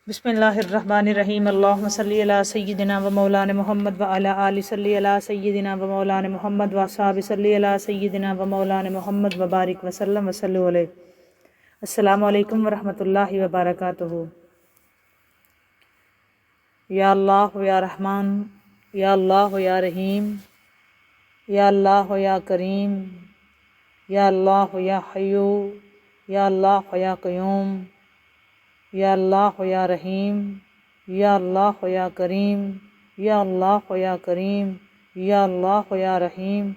بسم اللہ الرحمن الرحیم اللہم صلی علی سیدنا و مولانا محمد و علی آل صلی علی سیدنا و مولانا محمد و اصحاب صلی علی سیدنا و مولانا محمد و بارک وسلم وصلو علیہ۔ السلام علیکم ورحمۃ اللہ وبرکاتہ۔ یا اللہ یا رحمان، یا اللہ یا رحیم، یا اللہ یا کریم، یا اللہ یا حیو، یا اللہ یا قیوم، یا اللہ یا رحیم، یا اللہ یا کریم، یا اللہ یا کریم، یا اللہ یا رحیم،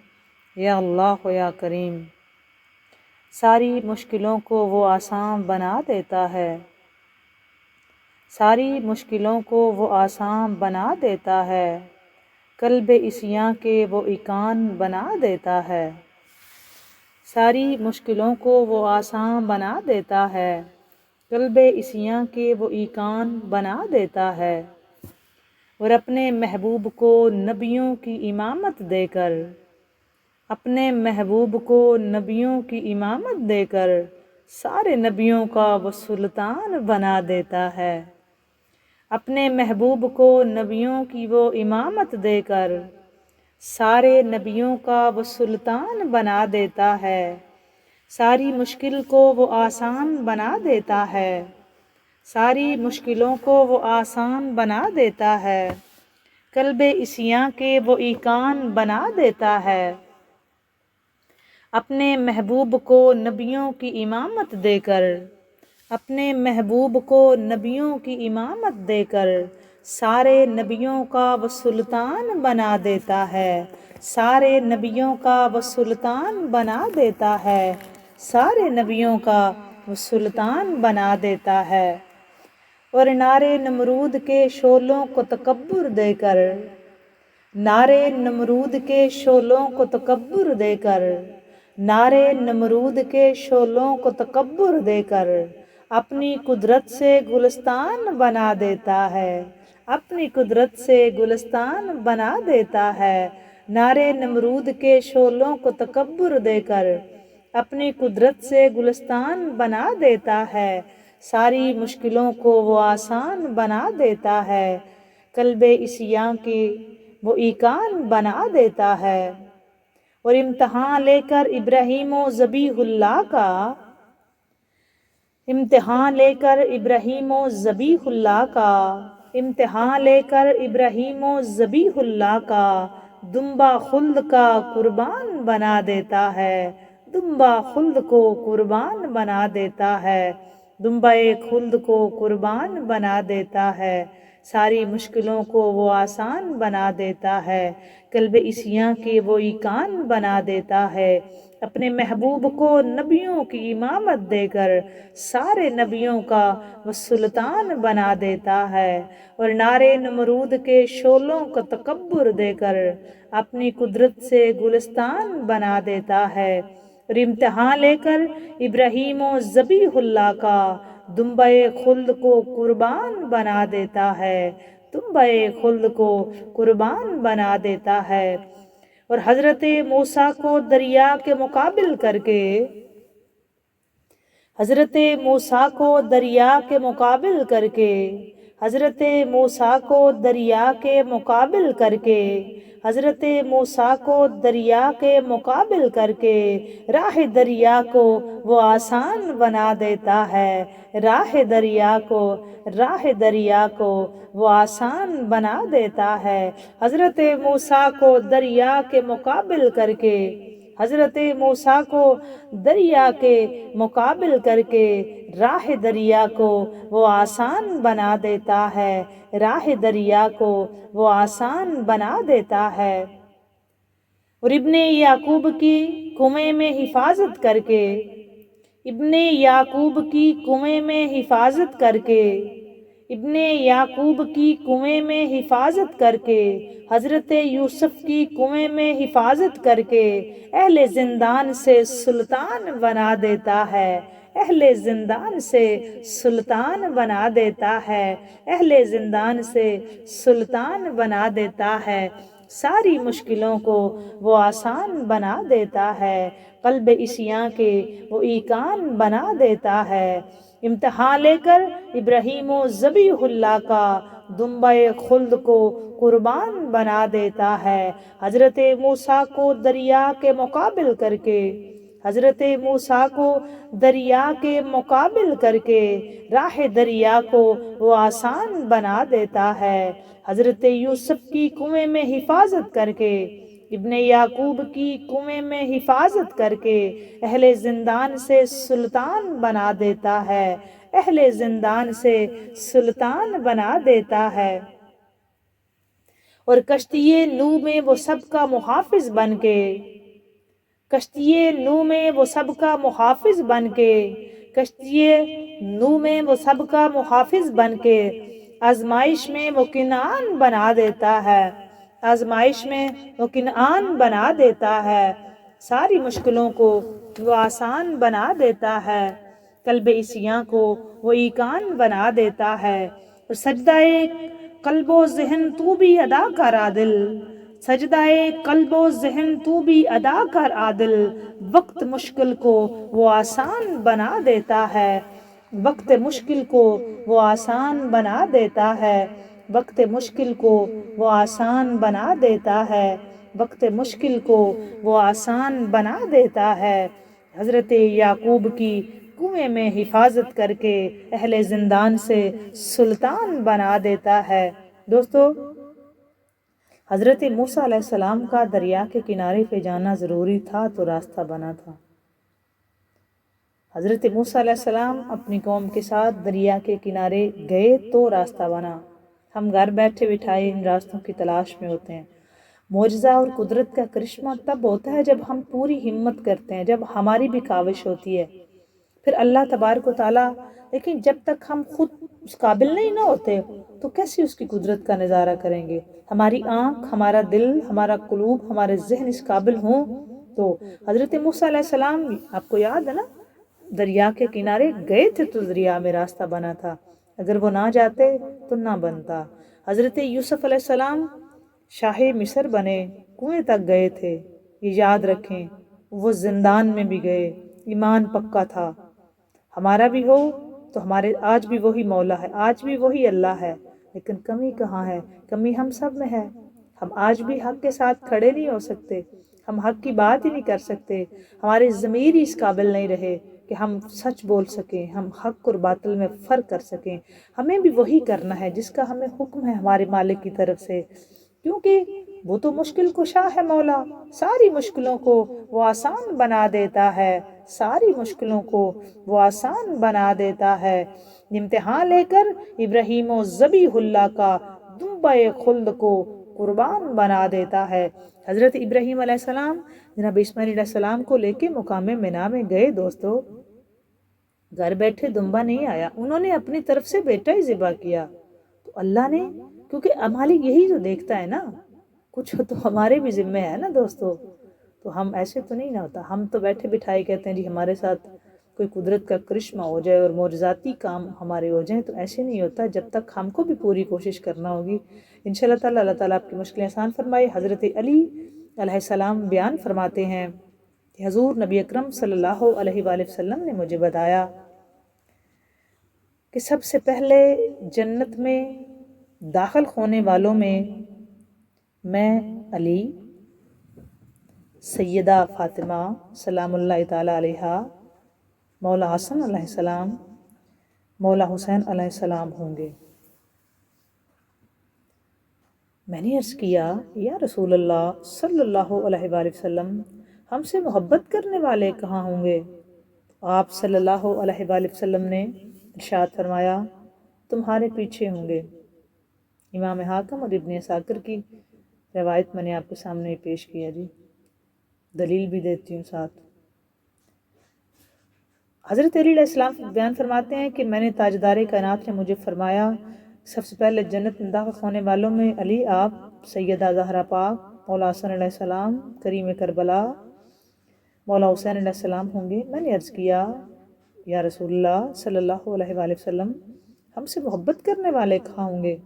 یا اللہ یا کریم۔ ساری مشکلوں کو وہ آسان بنا دیتا ہے، ساری مشکلوں کو وہ آسان بنا دیتا ہے، قلب عصیاں کے وہ ایقان بنا دیتا ہے۔ ساری مشکلوں کو وہ آسان بنا دیتا ہے، قلب عصیاں کے وہ ایقان بنا دیتا ہے۔ اور اپنے محبوب کو نبیوں کی امامت دے کر، اپنے محبوب کو نبیوں کی امامت دے کر، سارے نبیوں کا وہ سلطان بنا دیتا ہے۔ اپنے محبوب کو نبیوں کی وہ امامت دے کر، سارے نبیوں کا وہ سلطان بنا دیتا ہے۔ ساری مشکل کو وہ آسان بنا دیتا ہے، ساری مشکلوں کو وہ آسان بنا دیتا ہے، قلب عصیاں کے وہ ایقان بنا دیتا ہے۔ اپنے محبوب کو نبیوں کی امامت دے کر، اپنے محبوب کو نبیوں کی امامت دے کر، سارے نبیوں کا وہ سلطان بنا دیتا ہے، سارے نبیوں کا وہ سلطان بنا دیتا ہے، سارے نبیوں کا وہ سلطان بنا دیتا ہے۔ اور نعرے نمرود کے شعلوں کو تکبر دے کر، نعرے نمرود کے شعلوں کو تکبر دے کر، نعرے نمرود کے شعلوں کو تکبر دے کر، اپنی قدرت سے گلستان بنا دیتا ہے، اپنی قدرت سے گلستان بنا دیتا ہے۔ نعرے نمرود کے شعلوں کو تکبر دے کر، اپنی قدرت سے گلستان بنا دیتا ہے، ساری مشکلوں کو وہ آسان بنا دیتا ہے، قلب عصیاں کی وہ ایقان بنا دیتا ہے۔ اور امتحان لے کر ابراہیم و ذبیح اللہ کا، امتحان لے کر ابراہیم و ذبیح اللہ کا، امتحان لے کر ابراہیم و ذبیح اللہ کا، دمبا خلد کا قربان بنا دیتا ہے، دمبا خلد کو قربان بنا دیتا ہے، دمبے خلد کو قربان بنا دیتا ہے، ساری مشکلوں کو وہ آسان بنا دیتا ہے، قلب عصیاں کے وہ ایقان بنا دیتا ہے۔ اپنے محبوب کو نبیوں کی امامت دے کر، سارے نبیوں کا وہ سلطان بنا دیتا ہے، اور نعرے نمرود کے شعلوں کو تکبر دے کر، اپنی قدرت سے گلستان بنا دیتا ہے۔ اور امتحان لے کر ابراہیم و ذبیح اللہ کا، دمبے خلد کو قربان بنا دیتا ہے، دمبے خلد کو قربان بنا دیتا ہے۔ اور حضرت موسیٰ کو دریا کے مقابل کر کے، حضرت موسیٰ کو دریا کے مقابل کر کے، حضرت موسیٰ کو دریا کے مقابل کر کے، حضرت موسیٰ کو دریا کے مقابل کر کے، راہ دریا کو وہ آسان بنا دیتا ہے، راہ دریا کو، راہ دریا کو وہ آسان بنا دیتا ہے۔ حضرت موسیٰ کو دریا کے مقابل کر کے، حضرت موسیٰ کو دریا کے مقابل کر کے، راہ دریا کو وہ آسان بنا دیتا ہے، راہ دریا کو وہ آسان بنا دیتا ہے۔ اور ابن یعقوب کی کنویں میں حفاظت کر کے، ابن یعقوب کی کنویں میں حفاظت کر کے، ابن یعقوب کی کنویں میں حفاظت کر کے، حضرت یوسف کی کنویں میں حفاظت کر کے، اہل زندان سے سلطان بنا دیتا ہے، اہل زندان سے سلطان بنا دیتا ہے، اہل زندان سے سلطان بنا دیتا ہے، ساری مشکلوں کو وہ آسان بنا دیتا ہے، قلب عصیاں کے وہ ایقان بنا دیتا ہے۔ امتحان لے کر ابراہیم و ذبیح اللہ کا دنبے خلد کو قربان بنا دیتا ہے۔ حضرت موسیٰ کو دریا کے مقابل کر کے، حضرت موسیٰ کو دریا کے مقابل کر کے راہ دریا کو وہ آسان بنا دیتا ہے۔ حضرت یوسف کی کنویں میں حفاظت کر کے، ابن یعقوب کی کنویں میں حفاظت کر کے اہل زندان سے سلطان بنا دیتا ہے، اہل زندان سے سلطان بنا دیتا ہے۔ اور کشتی نوح میں وہ سب کا محافظ بن کے، کشتی نوح میں وہ سب کا محافظ بن کے، کشتی نوح میں وہ سب کا محافظ بن کے آزمائش میں وہ کنعان بنا دیتا ہے، آزمائش میں وہ کنعان بنا دیتا ہے، ساری مشکلوں کو وہ آسان بنا دیتا ہے، قلب عصیاں کو وہ ایقان بنا دیتا ہے۔ اور سجدہ قلب و ذہن تو بھی ادا کر عادل، سجدہ قلب و ذہن تو بھی ادا کر عادل، وقت مشکل کو وہ آسان بنا دیتا ہے، وقت مشکل کو وہ آسان بنا دیتا ہے، وقت مشکل کو وہ آسان بنا دیتا ہے، وقت مشکل کو وہ آسان بنا دیتا ہے۔ حضرت یعقوب کی کنویں میں حفاظت کر کے اہل زندان سے سلطان بنا دیتا ہے۔ دوستو، حضرت موسیٰ علیہ السلام کا دریا کے کنارے پہ جانا ضروری تھا تو راستہ بنا تھا۔ حضرت موسیٰ علیہ السلام اپنی قوم کے ساتھ دریا کے کنارے گئے تو راستہ بنا۔ ہم گھر بیٹھے بٹھائے ان راستوں کی تلاش میں ہوتے ہیں۔ معجزہ اور قدرت کا کرشمہ تب ہوتا ہے جب ہم پوری ہمت کرتے ہیں، جب ہماری بھی کاوش ہوتی ہے، پھر اللہ تبارک و تعالیٰ۔ لیکن جب تک ہم خود اس قابل نہیں نہ ہوتے تو کیسے اس کی قدرت کا نظارہ کریں گے؟ ہماری آنکھ، ہمارا دل، ہمارا قلوب، ہمارے ذہن اس قابل ہوں تو۔ حضرت موسیٰ علیہ السلام، آپ کو یاد ہے نا، دریا کے کنارے گئے تھے تو دریا میں راستہ بنا تھا، اگر وہ نہ جاتے تو نہ بنتا۔ حضرت یوسف علیہ السلام شاہ مصر بنے، کنویں تک گئے تھے، یہ یاد رکھیں، وہ زندان میں بھی گئے، ایمان پکا تھا۔ ہمارا بھی ہو تو ہمارے آج بھی وہی مولا ہے، آج بھی وہی اللہ ہے، لیکن کمی کہاں ہے؟ کمی ہم سب میں ہے۔ ہم آج بھی حق کے ساتھ کھڑے نہیں ہو سکتے، ہم حق کی بات ہی نہیں کر سکتے، ہمارے ضمیر ہی اس قابل نہیں رہے کہ ہم سچ بول سکیں، ہم حق اور باطل میں فرق کر سکیں۔ ہمیں بھی وہی کرنا ہے جس کا ہمیں حکم ہے ہمارے مالک کی طرف سے، کیونکہ وہ تو مشکل کشا ہے مولا، ساری مشکلوں کو وہ آسان بنا دیتا ہے، ساری مشکلوں کو وہ آسان بنا دیتا ہے۔ امتحان لے کر ابراہیم و ذبیح اللہ کا دنبے خلد کو قربان بنا دیتا ہے۔ حضرت ابراہیم علیہ السلام جناب اسماعیل علیہ السلام کو لے کے مقام منا میں گئے۔ دوستو، گھر بیٹھے دنبا نہیں آیا، انہوں نے اپنی طرف سے بیٹا ہی ذبح کیا، تو اللہ نے، کیونکہ مالک یہی جو دیکھتا ہے نا، کچھ تو ہمارے بھی ذمہ ہے نا دوستو، تو ہم ایسے تو نہیں نہ ہوتا، ہم تو بیٹھے بٹھائے کہتے ہیں جی ہمارے ساتھ کوئی قدرت کا کرشمہ ہو جائے اور معجزاتی کام ہمارے ہو جائیں، تو ایسے نہیں ہوتا، جب تک ہم کو بھی پوری کوشش کرنا ہوگی۔ انشاءاللہ تعالیٰ اللہ تعالیٰ آپ کی مشکلیں آسان فرمائے۔ حضرت علی علیہ السلام بیان فرماتے ہیں کہ حضور نبی اکرم صلی اللہ علیہ وآلہ وسلم نے مجھے بتایا کہ سب سے پہلے جنت میں داخل ہونے والوں میں علی، سیدہ فاطمہ سلام اللہ تعالیٰ علیہا، مولا حسن علیہ السلام، مولا حسین علیہ السلام ہوں گے۔ میں نے عرض کیا یا رسول اللہ صلی اللہ علیہ وآلہ وسلم، ہم سے محبت کرنے والے کہاں ہوں گے؟ آپ صلی اللہ علیہ وآلہ وسلم نے ارشاد فرمایا تمہارے پیچھے ہوں گے۔ امام حاکم اور ابن عساکر کی روایت میں نے آپ کے سامنے پیش کیا جی، دلیل بھی دیتی ہوں ساتھ۔ حضرت علی علیہ السلام بیان فرماتے ہیں کہ میں نے تاجدار کائنات نے مجھے فرمایا سب سے پہلے جنت میں داخل ہونے والوں میں علی، آپ، سیدہ زہرا پاک، مولا حسن علیہ السلام، کریم کربلا، مولا حسین علیہ السلام ہوں گے۔ میں نے عرض کیا یا رسول اللہ صلی اللہ علیہ وآلہ وسلم، ہم سے محبت کرنے والے کہاں ہوں گے؟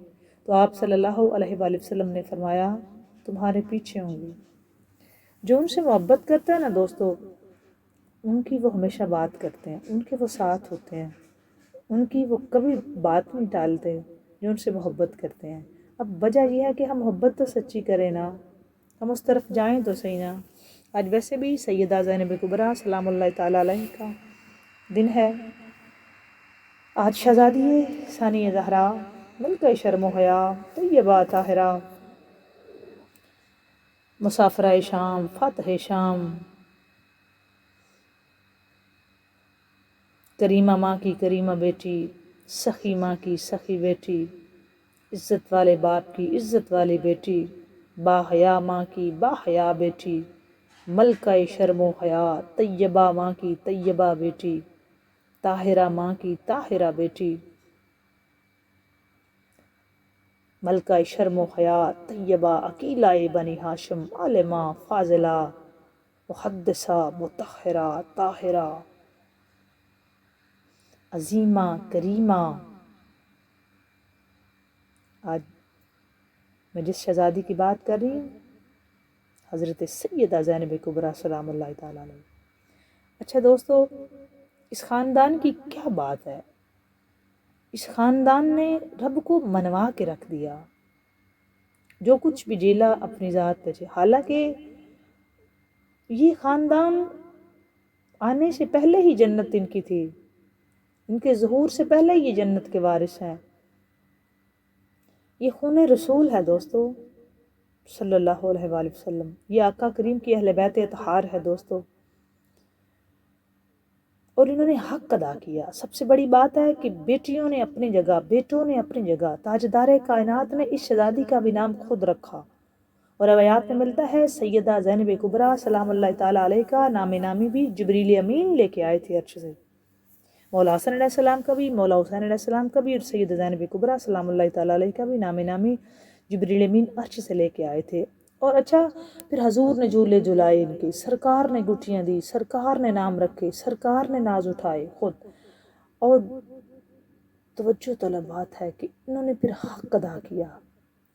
تو آپ صلی اللہ علیہ وآلہ وسلم نے فرمایا تمہارے پیچھے ہوں گے۔ جو ان سے محبت کرتا ہے نا دوستو، ان کی وہ ہمیشہ بات کرتے ہیں، ان کے وہ ساتھ ہوتے ہیں، ان کی وہ کبھی بات نہیں ٹالتے جو ان سے محبت کرتے ہیں۔ اب وجہ یہ ہے کہ ہم محبت تو سچی کریں نا، ہم اس طرف جائیں تو صحیح نا۔ آج ویسے بھی سیدہ زینب کبریٰ سلام اللہ تعالیٰ علیہ کا دن ہے۔ آج شہزادی ثانیہ زہرا ملکہ شرم و حیا طیبہ طاہرہ مسافرہ شام فاتح شام کریمہ ماں کی کریمہ بیٹی، سخی ماں کی سخی بیٹی، عزت والے باپ کی عزت والی بیٹی، با حیا ماں کی با حیا بیٹی، ملکہ شرم و حیا طیبہ ماں کی طیبہ بیٹی، طاہرہ ماں کی طاہرہ بیٹی، ملکہ شرم و حیا طیبہ عقیلہ بنی ہاشم عالمہ فاضلہ محدثہ مطہرہ طاہرہ عظیمہ کریمہ۔ آج میں جس شہزادی کی بات کر رہی ہوں حضرت سیدہ زینب کبریٰ سلام اللہ تعالیٰ علیہ۔ اچھا دوستو، اس خاندان کی کیا بات ہے؟ اس خاندان نے رب کو منوا کے رکھ دیا، جو کچھ بھی جیلا اپنی ذات پہ۔ حالانکہ یہ خاندان آنے سے پہلے ہی جنت ان کی تھی، ان کے ظہور سے پہلے ہی یہ جنت کے وارث ہیں۔ یہ خون رسول ہے دوستو صلی اللہ علیہ وآلہ وسلم، یہ آقا کریم کی اہل بیت اطہار ہے دوستو، اور انہوں نے حق ادا کیا۔ سب سے بڑی بات ہے کہ بیٹیوں نے اپنی جگہ، بیٹوں نے اپنی جگہ، تاجدار کائنات نے اس شہزادی کا بھی نام خود رکھا، اور روایات میں ملتا ہے سیدہ زینب کبریٰ سلام اللہ تعالیٰ علیہ کا نام نامی بھی جبریل امین لے کے آئے تھے عرش سے۔ مولا حسن علیہ السلام کا بھی، مولا حسین علیہ السلام کا بھی، اور سیدہ زینب کبریٰ سلام اللہ تعالیٰ علیہ کا بھی نام نامی جبریل امین عرش سے لے کے آئے تھے۔ اور اچھا پھر حضور نے جھولے جھلائے ان کی، سرکار نے گٹیاں دی، سرکار نے نام رکھے، سرکار نے ناز اٹھائے خود۔ اور توجہ طلب بات ہے کہ انہوں نے پھر حق ادا کیا،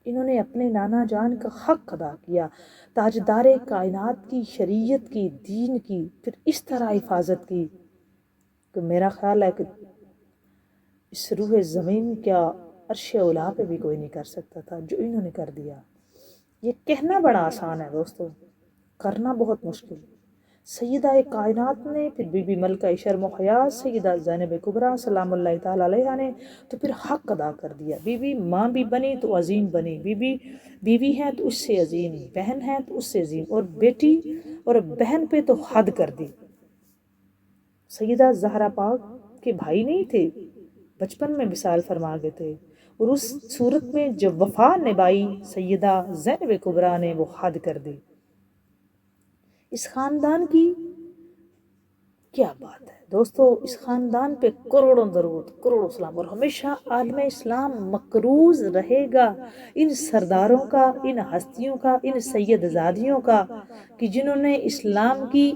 انہوں نے اپنے نانا جان کا حق ادا کیا، تاجدار کائنات کی، شریعت کی، دین کی، پھر اس طرح حفاظت کی کہ میرا خیال ہے کہ اس روح زمین کیا عرش اولا پہ بھی کوئی نہیں کر سکتا تھا جو انہوں نے کر دیا۔ یہ کہنا بڑا آسان ہے دوستو، کرنا بہت مشکل۔ سیدہ کائنات نے، پھر بی بی ملکہ شرم و حیا سیدہ زینب کبریٰ سلام اللہ تعالیٰ علیہ نے تو پھر حق ادا کر دیا۔ بی بی ماں بھی بنی تو عظیم بنی، بی بی بیوی ہے تو اس سے عظیم، بہن ہے تو اس سے عظیم، اور بیٹی اور بہن پہ تو حد کر دی۔ سیدہ زہرا پاک کے بھائی نہیں تھے، بچپن میں وصال فرما گئے تھے، اور اس صورت میں جب وفا نبھائی سیدہ زینب کبریٰ نے وہ حد کر دی۔ اس خاندان کی کیا بات ہے دوستو، اس خاندان پہ کروڑوں درود، کروڑوں سلام، اور ہمیشہ عالم اسلام مقروض رہے گا ان سرداروں کا، ان ہستیوں کا، ان سید زادیوں کا کہ جنہوں نے اسلام کی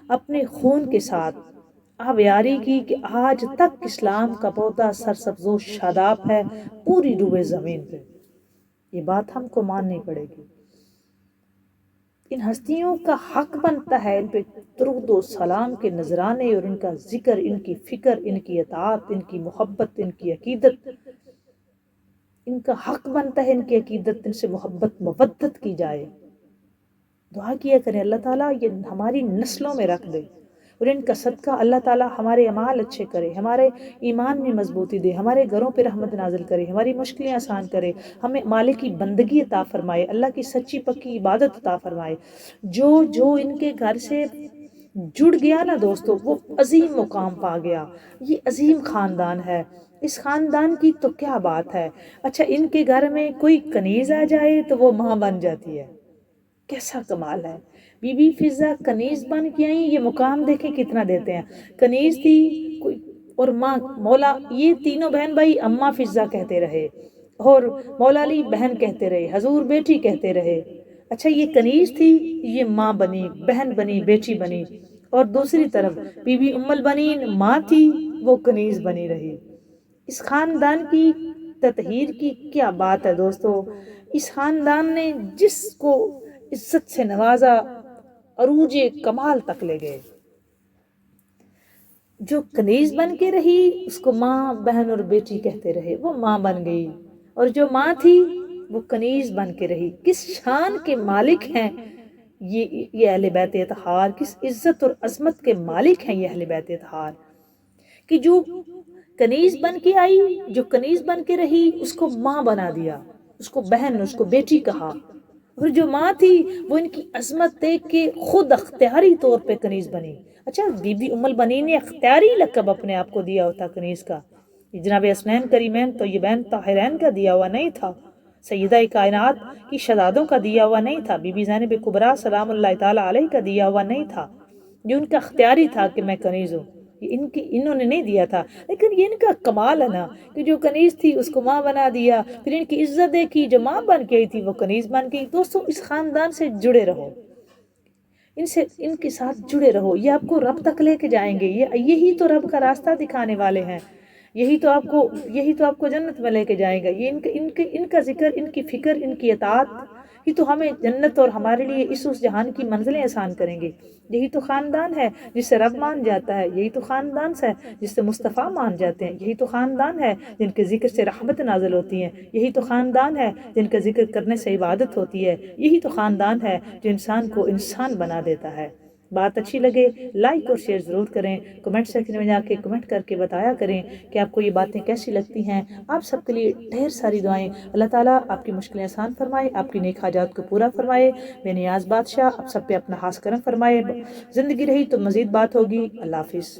اپنے خون کے ساتھ آبیاری کی، کہ آج تک اسلام کا پودا سرسبز و شاداب ہے پوری روئے زمین پہ۔ یہ بات ہم کو ماننی پڑے گی۔ ان ہستیوں کا حق بنتا ہے ان پہ درود و سلام کے نذرانے، اور ان کا ذکر، ان کی فکر، ان کی اطاعت، ان کی محبت، ان کی عقیدت، ان کا حق بنتا ہے ان کی عقیدت، ان سے محبت مودت کی جائے۔ دعا کیا کریں اللہ تعالیٰ یہ ہماری نسلوں میں رکھ دے، اور ان کا صدقہ اللہ تعالیٰ ہمارے اعمال اچھے کرے، ہمارے ایمان میں مضبوطی دے، ہمارے گھروں پہ رحمت نازل کرے، ہماری مشکلیں آسان کرے، ہمیں مالک کی بندگی عطا فرمائے، اللہ کی سچی پکی عبادت عطا فرمائے۔ جو ان کے گھر سے جڑ گیا نا دوستو، وہ عظیم مقام پا گیا۔ یہ عظیم خاندان ہے، اس خاندان کی تو کیا بات ہے۔ اچھا ان کے گھر میں کوئی کنیز آ جائے تو وہ ماں بن جاتی ہے، کیسا کمال ہے۔ بی بی فضہ کنیز بن کے آئیں، یہ مقام دیکھیں کتنا دیتے ہیں۔ کنیز تھی کوئی اور ماں مولا، یہ تینوں بہن بھائی اماں فضہ کہتے رہے، اور مولا علی بہن کہتے رہے، حضور بیٹی کہتے رہے۔ اچھا یہ کنیز تھی، یہ ماں بنی، بہن بنی، بیٹی بنی، اور دوسری طرف بی بی ام البنین ماں تھی، وہ کنیز بنی رہی۔ اس خاندان کی تطہیر کی کیا بات ہے دوستو۔ اس خاندان نے جس کو عزت سے نوازا عروج کمال تک لے گئے۔ جو کنیز بن کے رہی اس کو ماں بہن اور بیٹی کہتے رہے، وہ ماں بن گئی، اور جو ماں تھی وہ کنیز بن کے رہی۔ کس شان کے مالک ہیں یہ اہل بیت اطہار، کس عزت اور عظمت کے مالک ہیں یہ اہل بیت اطہار، کہ جو کنیز بن کے آئی، جو کنیز بن کے رہی، اس کو ماں بنا دیا، اس کو بہن، اس کو بیٹی کہا، اور جو ماں تھی وہ ان کی عظمت دیکھ کے خود اختیاری طور پہ کنیز بنی۔ اچھا، بی بی ام البنین نے اختیاری لقب اپنے آپ کو دیا ہوتا کنیز کا، جناب حسنین کریمین طیبین طاہرین کا دیا ہوا نہیں تھا، سیدہ کائنات کی شہزادوں کا دیا ہوا نہیں تھا، بی بی زینب کبریٰ سلام اللہ تعالیٰ علیہ کا دیا ہوا نہیں تھا، جو ان کا اختیاری تھا کہ میں کنیز ہوں، یہ انہوں نے نہیں دیا تھا۔ لیکن یہ ان کا کمال ہے نا کہ جو کنیز تھی اس کو ماں بنا دیا، پھر ان کی عزت دیکھی، جو ماں بن کے آئی تھی وہ کنیز بن گئی۔ دوستو، اس خاندان سے جڑے رہو، ان کے ساتھ جڑے رہو، یہ آپ کو رب تک لے کے جائیں گے، یہی تو رب کا راستہ دکھانے والے ہیں، یہی تو آپ کو جنت میں لے کے جائے گا۔ یہ ان کا ذکر، ان کی فکر، ان کی اطاعت، یہ تو ہمیں جنت اور ہمارے لیے اس جہان کی منزلیں آسان کریں گے۔ یہی تو خاندان ہے جس سے رب مان جاتا ہے، یہی تو خاندان ہے جس سے مصطفیٰ مان جاتے ہیں، یہی تو خاندان ہے جن کے ذکر سے رحمت نازل ہوتی ہیں، یہی تو خاندان ہے جن کا ذکر کرنے سے عبادت ہوتی ہے، یہی تو خاندان ہے جو انسان کو انسان بنا دیتا ہے۔ بات اچھی لگے لائک اور شیئر ضرور کریں، کمنٹ سیکشن میں جا کے کمنٹ کر کے بتایا کریں کہ آپ کو یہ باتیں کیسی لگتی ہیں۔ آپ سب کے لیے ڈھیر ساری دعائیں، اللہ تعالیٰ آپ کی مشکلیں آسان فرمائے، آپ کی نیک حاجات کو پورا فرمائے، بے نیاز بادشاہ آپ سب پہ اپنا خاص کرم فرمائے۔ زندگی رہی تو مزید بات ہوگی۔ اللہ حافظ۔